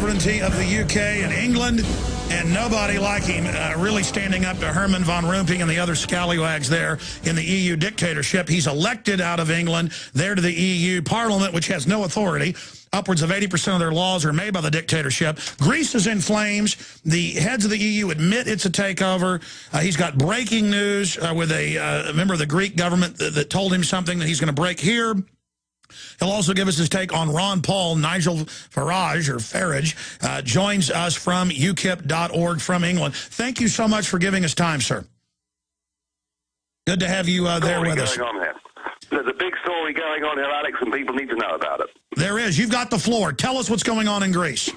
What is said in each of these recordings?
sovereignty of the UK and England, and nobody like him really standing up to Herman von Rompuy and the other scallywags there in the EU dictatorship. He's elected out of England, there to the EU Parliament, which has no authority. Upwards of 80% of their laws are made by the dictatorship. Greece is in flames. The heads of the EU admit it's a takeover. He's got breaking news with a member of the Greek government that told him something that he's going to break here. He'll also give us his take on Ron Paul. Nigel Farage joins us from ukip.org from England. Thank you so much for giving us time, sir. Good to have you there with us. There's a big story going on here, Alex, and people need to know about it. There is. You've got the floor. Tell us what's going on in Greece.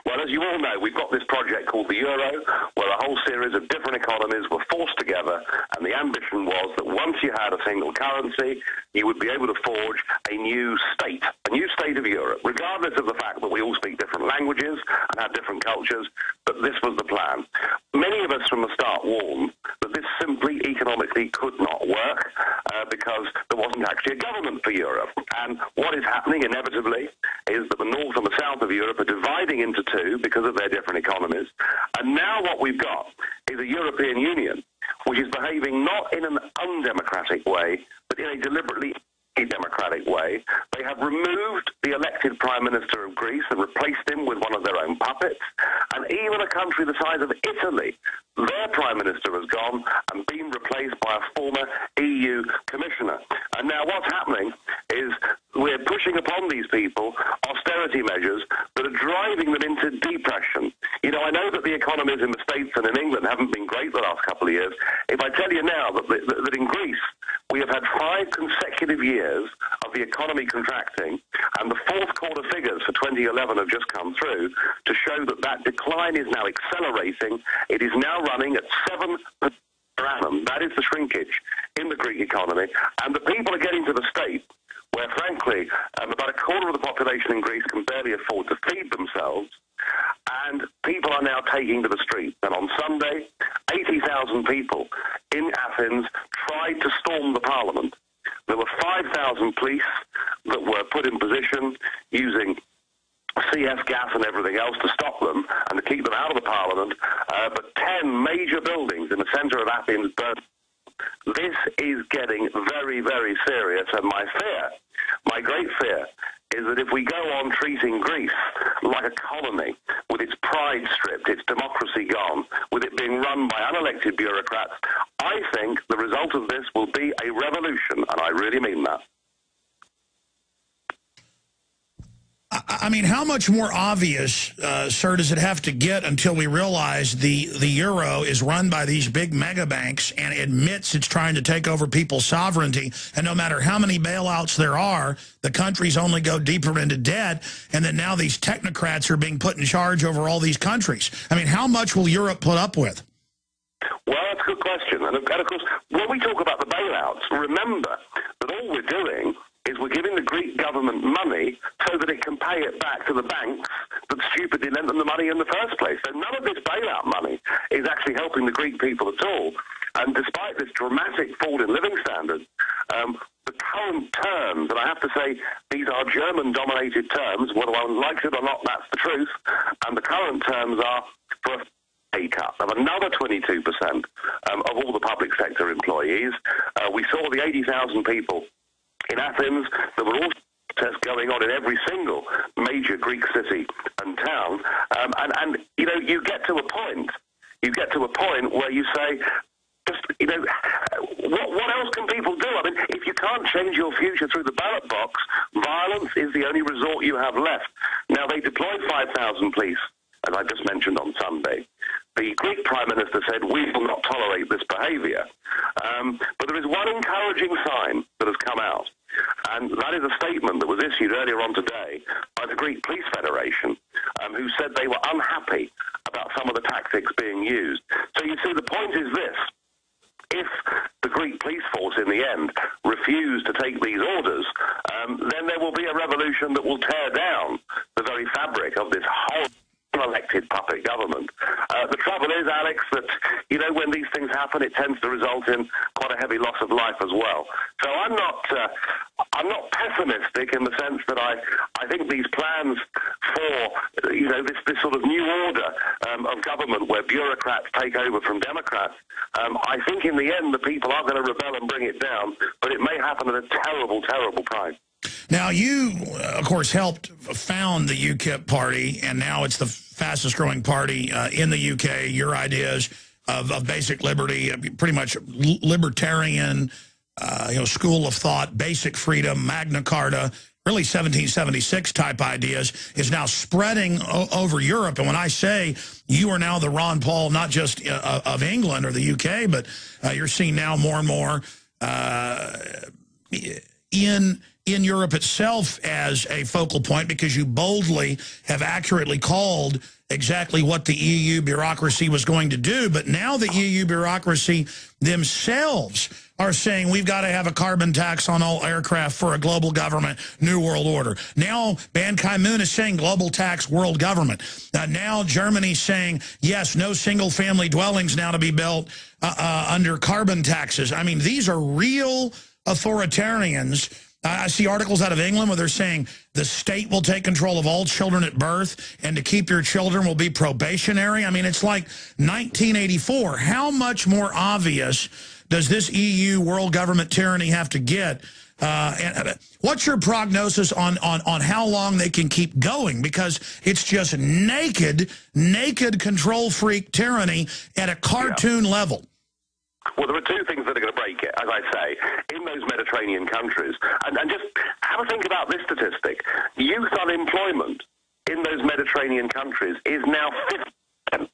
Well, as you all know, we've got this project called the Euro, where a whole series of different economies were forced together, and the ambition was that once you had a single currency, you would be able to forge a new state of Europe, regardless of the fact that we all speak different languages and have different cultures, but this was the plan. Many of us from the start warned that this simply economically could not work because there wasn't actually a government for Europe. And what is happening inevitably is that the north and the south of Europe are dividing into two because of their different economies. And now what we've got is a European Union which is behaving not in an undemocratic way, but in a deliberately democratic way. They have removed the elected Prime Minister of Greece and replaced him with one of their own puppets. And even a country the size of Italy, their Prime Minister has gone and been replaced by a former EU Commissioner. And now what's happening is we're pushing upon these people austerity measures that are driving them into depression. You know, I know that the economies in the States and in England haven't been great the last couple of years. If I tell you now that in Greece we have had 5 consecutive years of the economy contracting, and the fourth quarter figures for 2011 have just come through to show that that decline is now accelerating. It is now running at 7% per annum. That is the shrinkage in the Greek economy. And the people are getting to the state where, frankly, about a quarter of the population in Greece can barely afford to feed themselves, and people are now taking to the streets. And on Sunday, 80,000 people in Athens tried to storm the parliament. There were 5,000 police that were put in position using CS gas and everything else to stop them and to keep them out of the parliament, but 10 major buildings in the centre of Athens burned. This is getting very, very serious, and my great fear, is that if we go on treating Greece like a colony, with its pride stripped, its democracy gone, with it being run by unelected bureaucrats, I think the result of this will be a revolution, and I really mean that. I mean, how much more obvious, sir, does it have to get until we realize the euro is run by these big mega banks and admits it's trying to take over people's sovereignty, and no matter how many bailouts there are, the countries only go deeper into debt, and that now these technocrats are being put in charge over all these countries? I mean, how much will Europe put up with? Well, that's a good question. And of course, when we talk about the bailouts, remember that all we're doing is we're giving the Greek government money so that it can pay it back to the banks that stupidly lent them the money in the first place. So none of this bailout money is actually helping the Greek people at all. And despite this dramatic fall in living standards, the current terms, and I have to say these are German-dominated terms, whether one likes it or not, that's the truth, and the current terms are for a pay cut of another 22% of all the public sector employees. We saw the 80,000 people in Athens. There were also protests going on in every single major Greek city and town, and you know, you get to a point where you say, just, you know, what else can people do? I mean, if you can't change your future through the ballot box, violence is the only resort you have left. Now, they deployed 5,000 police, as I just mentioned, on Sunday. The Greek Prime Minister said, we will not tolerate this behaviour. But there is one encouraging sign that has come out, and that is a statement that was issued earlier on today by the Greek Police Federation, who said they were unhappy about some of the tactics being used. So you see, the point is this. If the Greek police force in the end refuse to take these orders, then there will be a revolution that will tear down the very fabric of this whole elected puppet government. The trouble is, Alex, that, you know, when these things happen, it tends to result in quite a heavy loss of life as well. So I'm I'm not pessimistic in the sense that I think these plans for, you know, this sort of new order of government where bureaucrats take over from Democrats, I think in the end the people are going to rebel and bring it down, but it may happen at a terrible, terrible price. Now, you, of course, helped found the UKIP party, and now it's the fastest growing party in the UK. Your ideas of basic liberty, pretty much libertarian, you know, school of thought, basic freedom, Magna Carta, really 1776 type ideas, is now spreading over Europe. And when I say you are now the Ron Paul, not just of England or the UK, but you're seeing now more and more in Europe itself as a focal point, because you boldly have accurately called exactly what the EU bureaucracy was going to do. But now the EU bureaucracy themselves are saying we've got to have a carbon tax on all aircraft for a global government, new world order. Now Ban Ki-moon is saying global tax, world government. Now Germany's saying, yes, no single family dwellings now to be built under carbon taxes. I mean, these are real authoritarians. I see articles out of England where they're saying the state will take control of all children at birth, and to keep your children will be probationary. I mean, it's like 1984. How much more obvious does this EU world government tyranny have to get? And what's your prognosis on how long they can keep going? Because it's just naked control freak tyranny at a cartoon level. Well, there are two things that are going to break it, as I say, in those Mediterranean countries. And just have a think about this statistic. Youth unemployment in those Mediterranean countries is now 50%.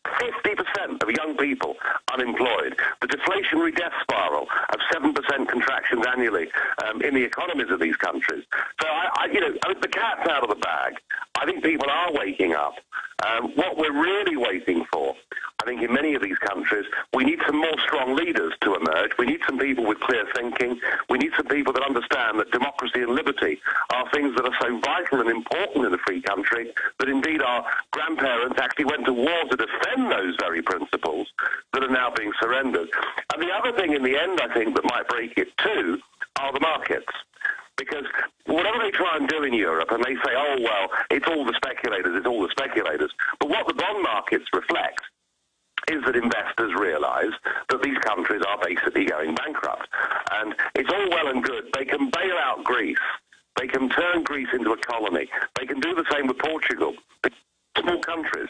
50% of young people unemployed. The deflationary death spiral of 7% contractions annually in the economies of these countries. So, you know, the cat's out of the bag. I think people are waking up. What we're really waiting for, I think in many of these countries, we need some more strong leaders to emerge. We need some people with clear thinking. We need some people that understand that democracy and liberty are things that are so vital and important in a free country that indeed our grandparents actually went to war to defend those very principles that are now being surrendered. And the other thing in the end, I think, that might break it too, are the markets. Because whatever they try and do in Europe, and they say, oh, well, it's all the speculators, it's all the speculators. But what the bond markets reflect is that investors realize that these countries are basically going bankrupt. And it's all well and good. They can bail out Greece. They can turn Greece into a colony. They can do the same with Portugal. Small countries.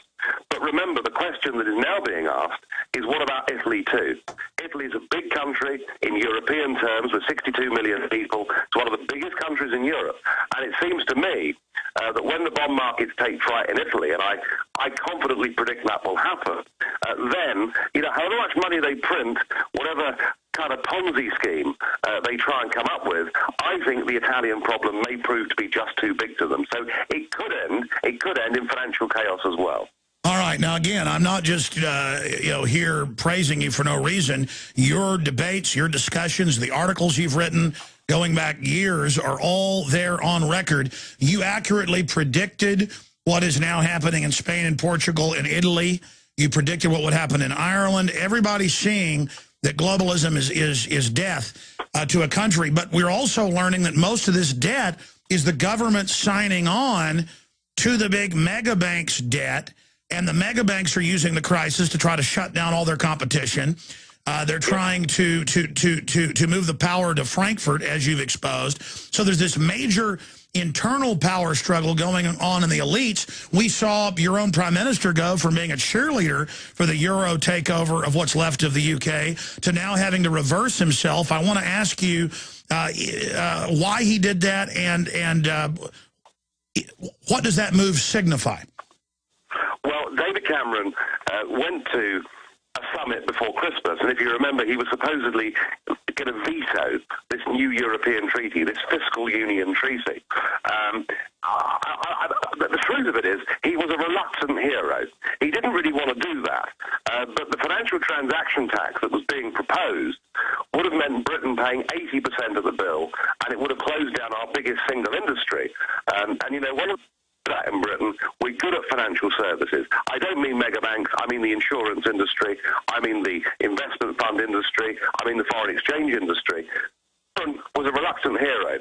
But remember, the question that is now being asked is, what about Italy too? Italy is a big country in European terms with 62 million people. It's one of the biggest countries in Europe. And it seems to me that when the bond markets take fright in Italy, and I confidently predict that will happen, then, you know, however much money they print, whatever kind of Ponzi scheme they try and come up with, I think the Italian problem may prove to be just too big to them. So it could end in financial chaos as well. All right. Now, again, I'm not just, you know, here praising you for no reason. Your debates, your discussions, the articles you've written going back years are all there on record. You accurately predicted what is now happening in Spain and Portugal and Italy. You predicted what would happen in Ireland. Everybody's seeing that globalism is death to a country. But we're also learning that most of this debt is the government signing on to the big mega banks' debt. And the mega banks are using the crisis to try to shut down all their competition. They're trying to move the power to Frankfurt, as you've exposed. So there's this major internal power struggle going on in the elites. We saw your own prime minister go from being a cheerleader for the Euro takeover of what's left of the UK to now having to reverse himself. I want to ask you why he did that, and what does that move signify? Well, David Cameron went to a summit before Christmas, and if you remember, he was supposedly going to veto this new European treaty, this fiscal union treaty. The truth of it is, he was a reluctant hero. He didn't really want to do that, but the financial transaction tax that was being proposed would have meant Britain paying 80% of the bill, and it would have closed down our biggest single industry. And you know, one of that in Britain, we're good at financial services. I don't mean mega banks, I mean the insurance industry, I mean the investment fund industry, I mean the foreign exchange industry. Cameron was a reluctant hero,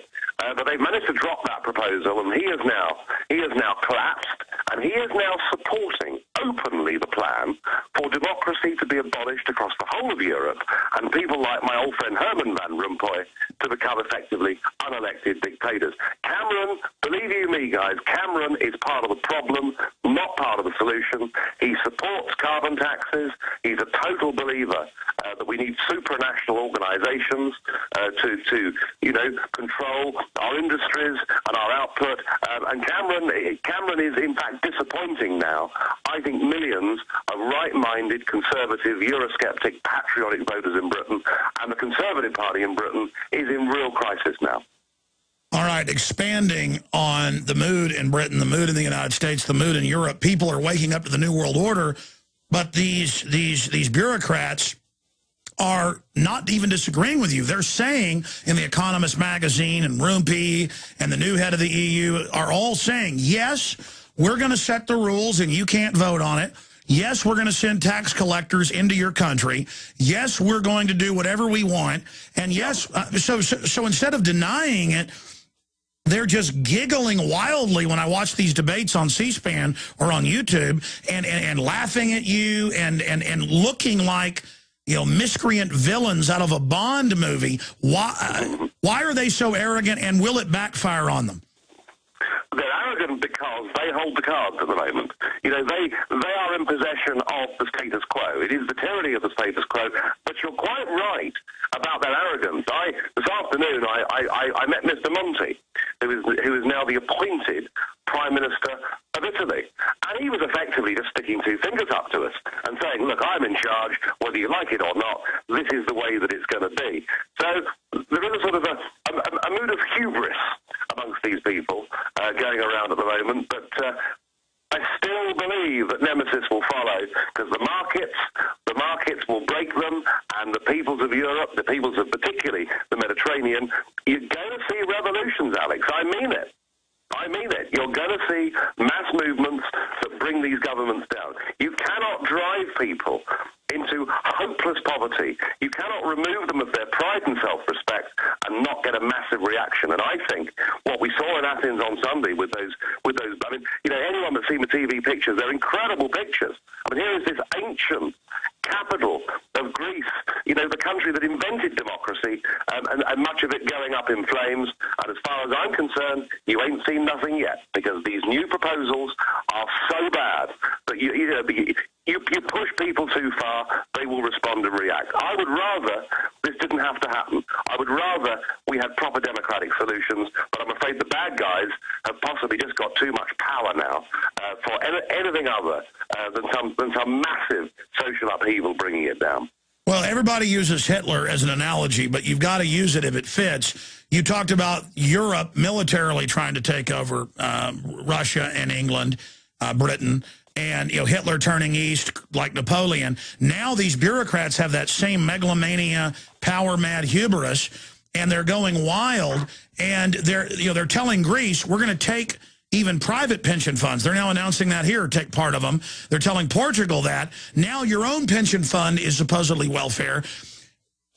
but they've managed to drop that proposal, and he has now collapsed, and he is now supporting openly the plan for democracy to be abolished across the whole of Europe, and people like my old friend Herman Van Rompuy to become effectively unelected dictators. Cameron, believe you me, guys, Cameron is part of the problem, not part of the solution. He supports carbon taxes. He's a total believer that we need supranational organizations to control our industries and our output. And Cameron is, in fact, disappointing now, I think, millions of right-minded, conservative, Eurosceptic, patriotic voters in Britain. And the Conservative Party in Britain is in real crisis now. All right, expanding on the mood in Britain, the mood in the United States, the mood in Europe, people are waking up to the New World Order, but these bureaucrats are not even disagreeing with you. They're saying in The Economist magazine and Rumpi and the new head of the EU are all saying, yes, we're going to set the rules and you can't vote on it. Yes, we're going to send tax collectors into your country. Yes, we're going to do whatever we want. And yes, so instead of denying it, they're just giggling wildly when I watch these debates on C-SPAN or on YouTube and laughing at you and looking like, miscreant villains out of a Bond movie. Why are they so arrogant, and will it backfire on them? They're arrogant because they hold the cards at the moment. They are in possession of the status quo. It is the tyranny of the status quo. But you're quite right about their arrogance. This afternoon, I met Mr. Monti, who is now the appointed Prime Minister of Italy. And he was effectively just sticking two fingers up to us and saying, look, I'm in charge, whether you like it or not, this is the way that it's going to be. So there is a sort of a mood of hubris amongst these people going around at the moment, but I still believe that nemesis will follow, because the markets will break them, and the peoples of Europe, the peoples of particularly the Mediterranean, you're going to see revolutions, Alex. I mean it. You're going to see mass movements that bring these governments down. You cannot drive people into hopeless poverty. You cannot remove them of their pride and self-respect and not get a massive reaction. And I think what we saw in Athens on Sunday with those, I mean, anyone that's seen the TV pictures, they're incredible pictures. I mean, here is this ancient capital of Greece, the country that invented democracy, and much of it going up in flames. And as far as I'm concerned, you ain't seen nothing yet, because these new proposals are so bad that you push people too far, they will respond and react. I would rather this didn't have to happen. I would rather we had proper democratic solutions, but I'm afraid the bad guys have possibly just got too much power now for anything other than some massive social upheaval bringing it down. Well, everybody uses Hitler as an analogy, but you've got to use it if it fits. You talked about Europe militarily trying to take over Russia and England, Britain, and Hitler turning east like Napoleon. Now these bureaucrats have that same megalomania, power-mad hubris, and they're going wild. And they're telling Greece, we're going to take even private pension funds. They're now announcing that here, take part of them. They're telling Portugal that. Now your own pension fund is supposedly welfare,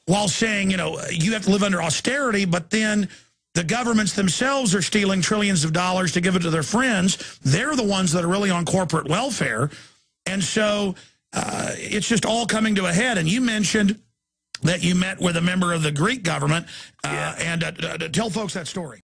while saying, you have to live under austerity, but then the governments themselves are stealing trillions of dollars to give it to their friends. They're the ones that are really on corporate welfare. And so it's just all coming to a head. And you mentioned that you met with a member of the Greek government. And tell folks that story.